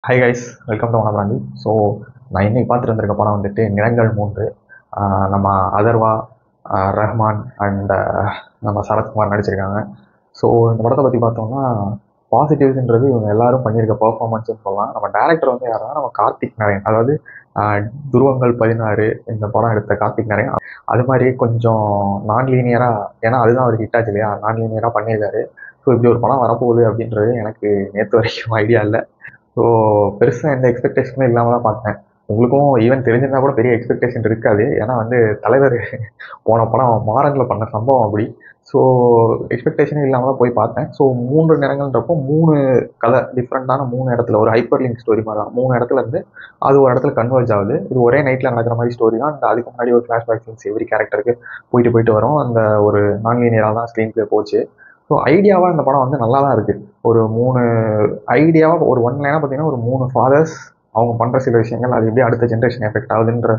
Hi guys, welcome to வனபிராந்தி. So நான் இன்னைக்கு பார்த்துட்டு வந்திருக்க படம் வந்துட்டு நிறங்கள் மூன்று. நம்ம அதர்வா, ரஹ்மான் அண்ட் நம்ம சரத்குமார் நடிச்சிருக்காங்க. ஸோ இந்த படத்தை பற்றி பார்த்தோம்னா பாசிட்டிவ்ஸ்ன்றது இவங்க எல்லாரும் பண்ணியிருக்க பர்ஃபார்மன்ஸ்னு சொல்லலாம். நம்ம டேரக்டர் வந்து யாருன்னா நம்ம கார்த்திக் நாராயண், அதாவது துருவங்கள் 16 இந்த படம் எடுத்த கார்த்திக் நாராயண். அது மாதிரி கொஞ்சம் நான் லீனியராக, ஏன்னா அதுதான் அவர் ஹிட் ஆச்சு இல்லையா, நான் லீனியராக பண்ணியிருக்காரு. ஸோ இப்படி ஒரு படம் வரப்போகுது அப்படின்றது எனக்கு நேற்று வரைக்கும் ஐடியா இல்லை. ஸோ பெருசாக எந்த எக்ஸ்பெக்டேஷனும் இல்லாமல் தான் பார்த்தேன். உங்களுக்கும் ஈவன் தெரிஞ்சிருந்தா கூட பெரிய எக்ஸ்பெக்டேஷன் இருக்காது. ஏன்னா வந்து தலைவர் போன படம் மாறனில் பண்ண சம்பவம் அப்படி. ஸோ எக்ஸ்பெக்டேஷனே இல்லாமல் தான் போய் பார்த்தேன். ஸோ 3 நிறங்கள்ன்றப்போ 3 கதை டிஃப்ரெண்ட்டான 3 இடத்துல ஒரு ஹைப்பர் லிங்க் ஸ்டோரி மாதிரி தான். 3 இடத்துல இருந்து அது ஒரு இடத்துல கன்வர்ஜ் ஆகுது. இது ஒரே நைட்டில் நடக்கிற மாதிரி ஸ்டோரி தான். அந்த அதுக்கு முன்னாடி ஒரு ஃப்ளாஷ்பேக் சீன்ஸ் எவ்ரி கேரக்டருக்கு போயிட்டு போயிட்டு வரும். அந்த ஒரு நான் லீனியராக தான் ஸ்க்ரீன் பிளே போச்சு. ஸோ ஐடியாவாக இந்த படம் வந்து நல்லா தான் இருக்குது. ஒரு 3 ஐடியாவாக ஒரு ஒன் லைனாக பார்த்தீங்கன்னா ஒரு 3 ஃபாதர்ஸ் அவங்க பண்ணுற சில விஷயங்கள் அது எப்படி அடுத்த ஜென்ரேஷன் எஃபெக்ட் ஆகுதுன்ற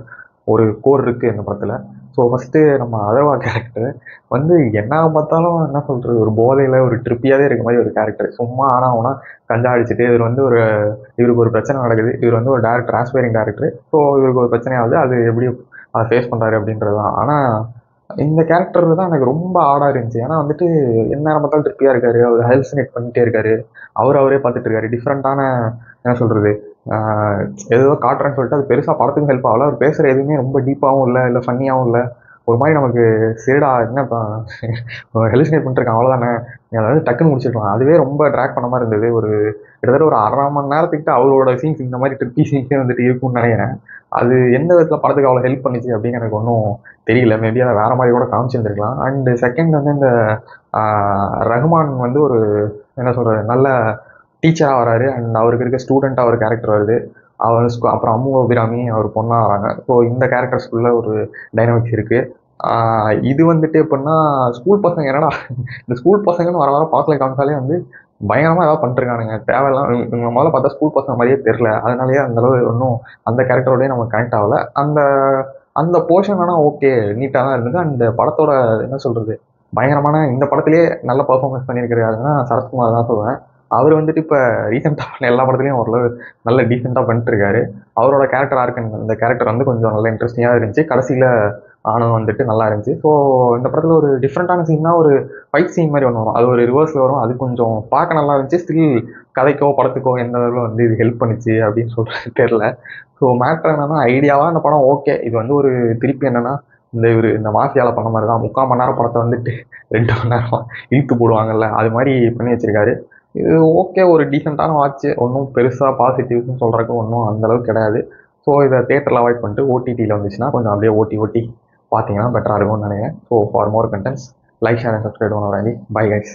ஒரு கோர் இருக்குது இந்த படத்தில். ஸோ ஃபஸ்ட்டு நம்ம அதர்வா கேரக்டர் வந்து என்ன பார்த்தாலும் என்ன சொல்கிறது, ஒரு போதையில் ஒரு ட்ரிப்பியாகவே இருக்க மாதிரி ஒரு கேரக்டர். சும்மா ஆனால் கஞ்சா அடிச்சுட்டு இவர் வந்து இவருக்கு ஒரு பிரச்சனை நடக்குது. இவர் வந்து ஒரு டேரக்டர், ஆஸ்பைரிங் டேரக்டர். ஸோ இவருக்கு ஒரு பிரச்சனையாகுது, அது எப்படி அதை ஃபேஸ் பண்ணுறாரு அப்படின்றது தான். ஆனால் இந்த கேரக்டர் தான் எனக்கு ரொம்ப ஆடாக இருந்துச்சு. ஏன்னா வந்துட்டு எந்நேரம் பார்த்தாலும் ட்ரிப்பியாக இருக்காரு, அவர் ஹெல்சினேட் பண்ணிட்டே இருக்காரு, அவரே பார்த்துட்டு இருக்காரு. டிஃப்ரெண்ட்டான என்ன சொல்கிறது, ஏதோ காட்டுறேன்னு சொல்லிட்டு அது பெருசாக படத்துக்கும் ஹெல்ப் ஆகல. அவர் பேசுகிற எதுவுமே ரொம்ப டீப்பாகவும் இல்லை ஃபன்னியாகவும் இல்லை. ஒரு மாதிரி நமக்கு சரிடா என்ன ஹெலுசினேட் பண்ணிருக்கான் அவ்வளோதானே, அதாவது டக்குன்னு முடிச்சிருக்கலாம். அதுவே ரொம்ப ட்ராக் பண்ண மாதிரி இருந்தது. ஒரு கிட்டத்தட்ட ஒரு 1/2 மணி நேரத்துக்கிட்ட அவரோட சீன்ஸ் இந்த மாதிரி ட்ரிப்பி சீன்ஸே வந்துட்டு இருக்கும்னு நினைக்கிறேன். அது எந்த விதத்தில் படத்துக்கு அவ்வளோ ஹெல்ப் பண்ணிச்சு அப்படின்னு எனக்கு ஒன்றும் தெரியல. மேபி அதை வேற மாதிரி கூட காமிச்சிருந்துருக்கலாம். அண்டு செகண்ட் வந்து இந்த ரஹ்மான் வந்து ஒரு என்ன சொல்கிறது நல்ல டீச்சராக வராரு. அண்ட் அவருக்கு இருக்க ஸ்டூடெண்ட்டாக ஒரு கேரக்டர் வருது. அவர் அப்புறம் அம்மு அபிராமி அவர் பொண்ணாக வராங்க. ஸோ இந்த கேரக்டர்ஸ்குள்ள ஒரு டைனமிக்ஸ் இருக்குது. இது வந்துட்டு எப்படின்னா ஸ்கூல் பசங்க என்னடா இந்த ஸ்கூல் பசங்கன்னு வர வர படத்தில் காமிச்சாலே வந்து பயங்கரமாக ஏதாவது பண்ணிருக்கானுங்க. தேவையில்லாம் இவங்க முதல்ல பார்த்தா ஸ்கூல் பசங்க மாதிரியே தெரில. அதனாலேயே அந்தளவு ஒன்றும் அந்த கேரக்டரோடய நம்ம கனெக்ட் ஆகலை. அந்த அந்த போர்ஷன் ஆனால் ஓகே, நீட்டாக தான் இருந்தது. அந்த படத்தோட என்ன சொல்கிறது பயங்கரமான இந்த படத்துலேயே நல்ல பர்ஃபார்மன்ஸ் பண்ணியிருக்கிறாருன்னா சரத்குமார் தான் சொல்லுவேன். அவர் வந்துட்டு இப்போ ரீசெண்டாக பண்ண எல்லா படத்துலையும் ஓரளவு நல்ல டீசெண்டாக பண்ணிட்டு இருக்காரு. அவரோட கேரக்டர் ஆர்க், இந்த கேரக்டர் வந்து கொஞ்சம் நல்ல இன்ட்ரெஸ்டிங்காக இருந்துச்சு. கடைசியில் ஆனும் வந்துட்டு நல்லா இருந்துச்சு. ஸோ இந்த படத்தில் ஒரு டிஃப்ரெண்ட்டான சீன்னா ஒரு ஃபைட் சீன் மாதிரி ஒன்று வரும். அது ஒரு ரிவர்ஸில் வரும். அது கொஞ்சம் பார்க்க நல்லா இருந்துச்சு. ஸ்டில் கதைக்கோ படத்துக்கோ எந்த அளவில் வந்து இது ஹெல்ப் பண்ணிச்சு அப்படின்னு சொல்கிறது தெரில. ஸோ மேட்ரு என்னன்னா ஐடியாவாக இந்த படம் ஓகே. இது வந்து ஒரு திருப்பி என்னென்னா இந்த மாஃபியாவில் பண்ண மாதிரி தான் 3/4 மணி நேரம் படத்தை வந்துட்டு 2 மணி நேரம் இழுத்து போடுவாங்கல்ல, அது மாதிரி பண்ணி வச்சிருக்காரு. இது ஓகே, ஒரு டீசெண்டான வாட்ச். ஒன்றும் பெருசாக பாசிட்டிவ்ஸ்னு சொல்கிறதுக்கு ஒன்றும் அந்தளவுக்கு கிடையாது. ஸோ இதை தேட்டரில் அவாய்ட் பண்ணிட்டு ஓடிடியில் வந்துச்சுன்னா கொஞ்சம் அப்படியே ஓட்டி பார்த்தீங்கன்னா பெட்டராக இருக்கும்னு நினைக்கிறேன். So for more contents like share and subscribe பண்ண. Bye guys.